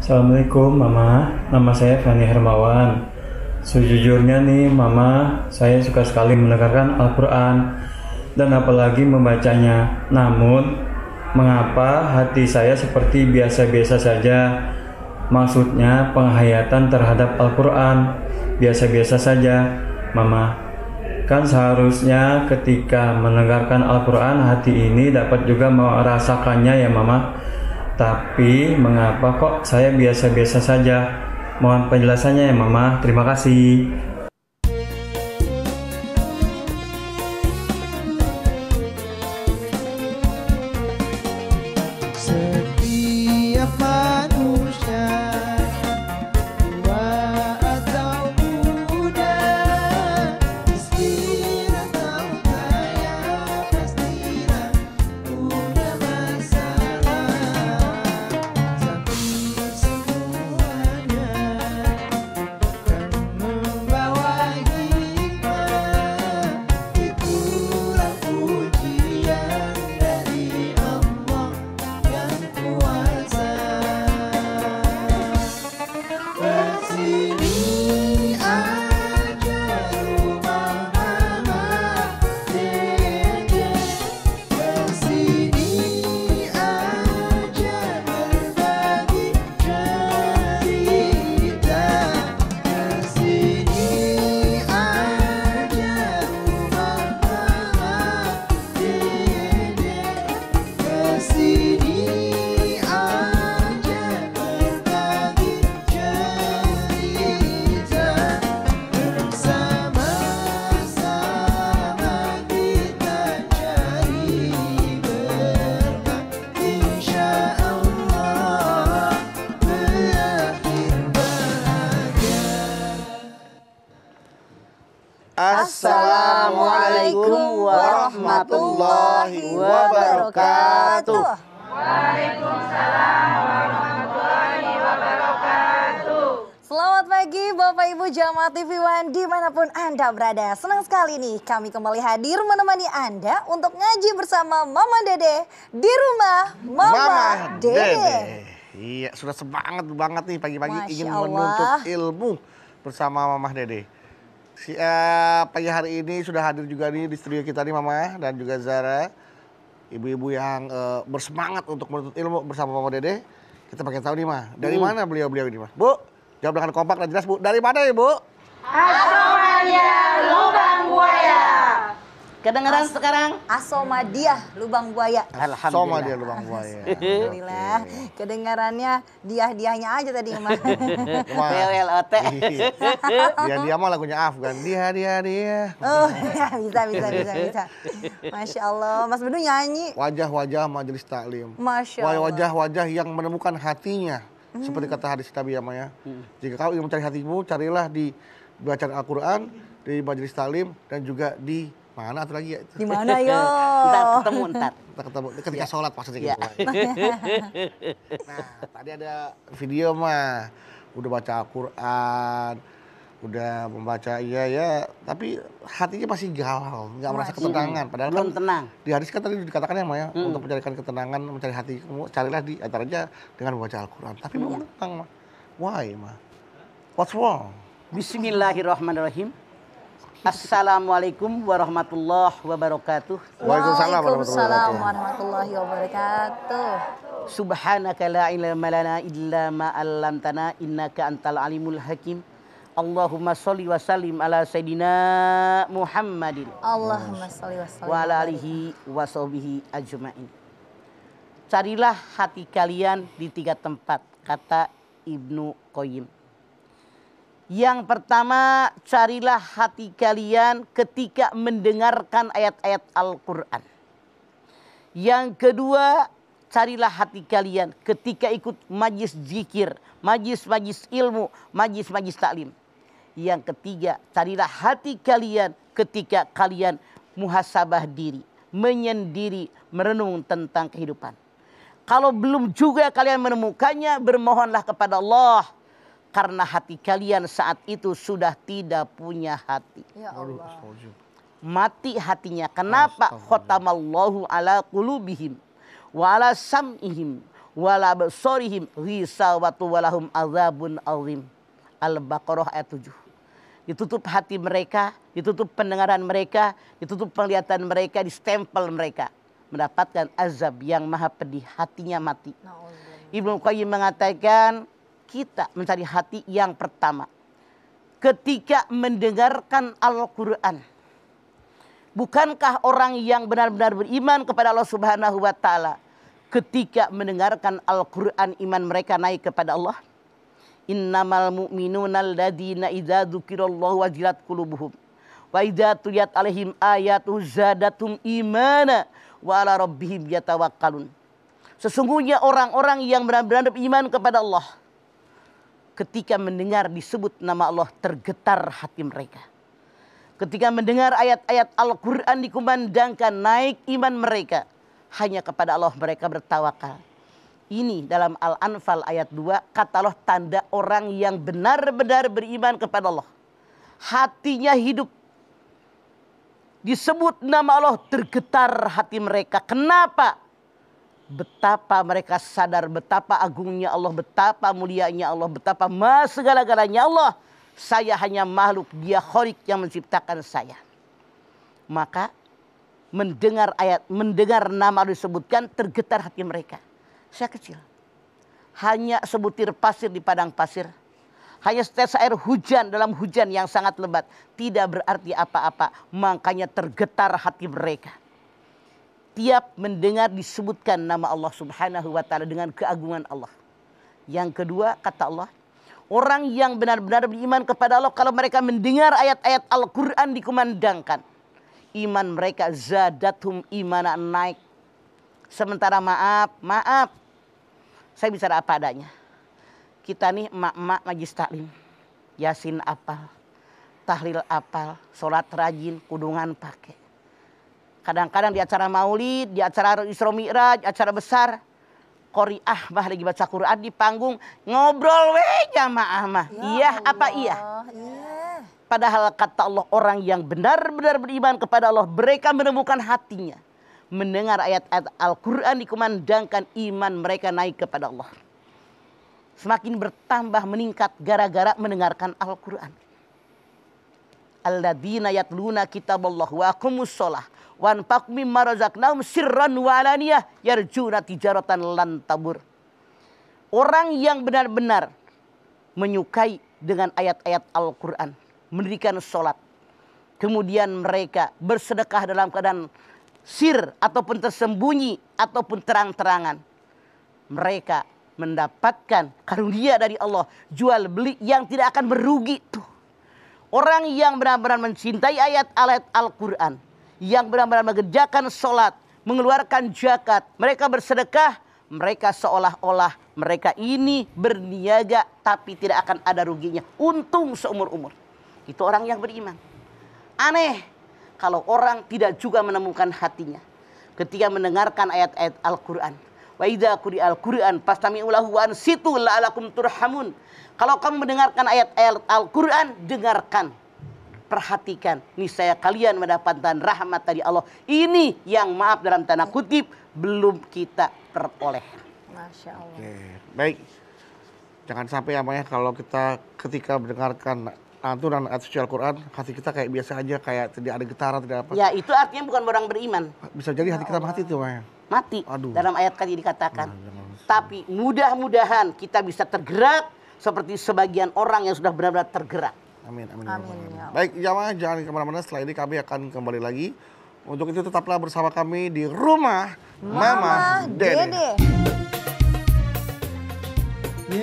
Assalamualaikum Mama, nama saya Fani Hermawan. Sejujurnya nih Mama, saya suka sekali mendengarkan Al-Quran dan apalagi membacanya. Namun, mengapa hati saya seperti biasa-biasa saja? Maksudnya penghayatan terhadap Al-Quran biasa-biasa saja Mama. Kan seharusnya ketika mendengarkan Al-Quran hati ini dapat juga merasakannya ya Mama. Tapi mengapa kok saya biasa-biasa saja? Mohon penjelasannya ya Mama. Terima kasih. Setiap manusia tua atau muda, miskin atau kaya, pastilah punya masalah. Tapi semuanya kan membawa hikmah. Itulah ujian dari Allah yang kuasa. Kesini aja rumah mama dede, kesini aja berbagi cerita, kesini aja rumah mama dede, kesini aja berbagi cerita, bersama-sama kita cari berkah, insya Allah berakhir bahagia. Assalamualaikum warahmatullahi wabarakatuh. Selamat pagi Bapak Ibu Jamaah TV One dimanapun Anda berada. Senang sekali nih kami kembali hadir menemani Anda untuk ngaji bersama Mama Dede di rumah Mama Dede. Iya, sudah semangat banget nih pagi-pagi Masya ingin Allah. menuntut ilmu bersama Mama Dede. Pagi hari ini sudah hadir juga nih di studio kita nih Mama dan juga Zara. Ibu-ibu yang bersemangat untuk menuntut ilmu bersama Mama Dede. Kita pengen tahu nih Ma, dari mana beliau-beliau ini Ma? Bu, jawab dengan kompak dan jelas Bu. Dari mana ya Bu? Kedengeran sekarang? Asomadiah Lubang Buaya. Soma dia lubang buaya. Alhamdulillah. Kedengarannya diah-diahnya aja tadi Mama. WLOT. Dia mah lagunya Afgan. Dia. Oh ya, bisa. Masya Allah. Mas Bedu nyanyi. Wajah-wajah majelis taklim. Masya Allah. Wajah-wajah yang menemukan hatinya. Seperti kata hadis Nabi ya Maya. Jika kau ingin mencari hatimu, carilah di bacaan Al-Quran, di majelis taklim, dan juga di mana atau lagi ya itu? Di mana yo? Ntar ketemu ntar. Kita ketemu ketika sholat maksudnya Ya. gitu. Nah, tadi ada video mah. Udah baca Al-Quran, udah membaca ya, tapi hatinya masih galau, nggak merasa ketenangan. Padahal Belum kan tenang. di hadis kan tadi dikatakan ya Maya, untuk mencarikan ketenangan, mencari hati kamu, carilah di antaranya dengan membaca Al-Quran. Tapi belum tenang mah. Why mah? What's wrong? Bismillahirrahmanirrahim. Assalamualaikum warahmatullahi wabarakatuh. Waalaikumsalam Waalaikumsalam warahmatullahi wabarakatuh. Subhanaka la ilma lana illa ma 'allamtana innaka antal alimul hakim. Allahumma sholli wa sallim ala sayidina Muhammadin Allahumma sholli wa sallim. wa ala alihi wa sahbihi ajmain. Carilah hati kalian di 3 tempat, kata Ibnu Qayyim. Yang pertama, carilah hati kalian ketika mendengarkan ayat-ayat Al-Quran. Yang kedua, carilah hati kalian ketika ikut majlis zikir, majlis-majlis ilmu, majlis-majlis taklim. Yang ketiga, carilah hati kalian ketika kalian muhasabah diri, menyendiri, merenung tentang kehidupan. Kalau belum juga kalian menemukannya, bermohonlah kepada Allah. Karena hati kalian saat itu sudah tidak punya hati. Ya Allah. Mati hatinya. Kenapa? Khotamallahu ala qulubihim wa ala sam'ihim wala absarihim ghisawatu walahum adzabun azim. Al-Baqarah ayat 7. Ditutup hati mereka, ditutup pendengaran mereka, ditutup penglihatan mereka, distempel mereka. Mendapatkan azab yang maha pedih, hatinya mati. Ibnu Qayyim mengatakan kita mencari hati yang pertama ketika mendengarkan Al-Quran. Bukankah orang yang benar-benar beriman kepada Allah Subhanahu wa Ta'ala, ketika mendengarkan Al-Quran iman mereka naik kepada Allah? Innamal mu'minuna alladzina idza dzukirallahu wajilat qulubuhum wa idza tuliyat alaihim ayatu zadatum imana wa ala rabbihim yatawakkalun. Sesungguhnya orang-orang yang benar-benar beriman kepada Allah, ketika mendengar disebut nama Allah tergetar hati mereka. Ketika mendengar ayat-ayat Al-Quran dikumandangkan naik iman mereka. Hanya kepada Allah mereka bertawakal. Ini dalam Al-Anfal ayat 2 kata Allah tanda orang yang benar-benar beriman kepada Allah. Hatinya hidup. Disebut nama Allah tergetar hati mereka. Kenapa? Betapa mereka sadar betapa agungnya Allah, betapa mulianya Allah, betapa segala-galanya Allah. Saya hanya makhluk, dia Khaliq yang menciptakan saya. Maka mendengar nama Allah disebutkan tergetar hati mereka. Saya kecil, hanya sebutir pasir di padang pasir, hanya setetes air hujan dalam hujan yang sangat lebat, tidak berarti apa-apa. Makanya tergetar hati mereka. Tiap mendengar disebutkan nama Allah Subhanahu wa Ta'ala dengan keagungan Allah. Yang kedua kata Allah, orang yang benar-benar beriman kepada Allah kalau mereka mendengar ayat-ayat Al-Quran dikumandangkan, iman mereka zadatum imana naik. Sementara maaf, saya bicara apa adanya. Kita nih emak-emak majlis taklim, Yasin apal, tahlil apal, sholat rajin, kudungan pakai. Kadang-kadang di acara maulid, di acara Isra Mi'raj, acara besar, qori'ah mah lagi baca Quran di panggung, ngobrol jamaah mah. Iya apa iya? Padahal kata Allah, orang yang benar-benar beriman kepada Allah, mereka menemukan hatinya. Mendengar ayat-ayat Al-Quran dikumandangkan, iman mereka naik kepada Allah. Semakin bertambah meningkat gara-gara mendengarkan Al-Quran. Alladzina yatluna kitaballah wa aqamus shalah wa anfaqu mimma razaqnahum sirran wa alaniyah yarjuna tijaratan lan tabur. Orang yang benar-benar menyukai dengan ayat-ayat Al-Quran, mendirikan sholat, kemudian mereka bersedekah dalam keadaan sir ataupun tersembunyi ataupun terang-terangan, mereka mendapatkan karunia dari Allah, jual beli yang tidak akan merugi tuh. Orang yang benar-benar mencintai ayat-ayat Al-Quran, yang benar-benar mengerjakan sholat, mengeluarkan zakat, mereka bersedekah, mereka seolah-olah mereka ini berniaga tapi tidak akan ada ruginya, untung seumur-umur. Itu orang yang beriman. Aneh kalau orang tidak juga menemukan hatinya ketika mendengarkan ayat-ayat Al-Quran. Wa idza quri'al Qur'an fastami'u lahu wa ansitu la'alakum turhamun. Kalau kamu mendengarkan ayat-ayat Al-Quran, dengarkan, perhatikan, niscaya kalian mendapatkan rahmat dari Allah. Ini yang maaf dalam tanda kutip belum kita peroleh. Masya Allah. Oke, baik. Jangan sampai namanya kalau kita ketika mendengarkan lantunan ayat suci Al-Quran, hati kita kayak biasa aja, kayak tidak ada getaran, tidak apa. Ya itu artinya bukan orang beriman. Bisa jadi hati kita mati tuh, Maya. Mati. Aduh. Dalam ayat tadi dikatakan. Jangan. Tapi mudah-mudahan kita bisa tergerak seperti sebagian orang yang sudah benar-benar tergerak. Amin, amin. Amin, Ya. ya. Baik, jamaah jangan kemana-mana. Setelah ini kami akan kembali lagi. Untuk itu tetaplah bersama kami di rumah Mama Dede.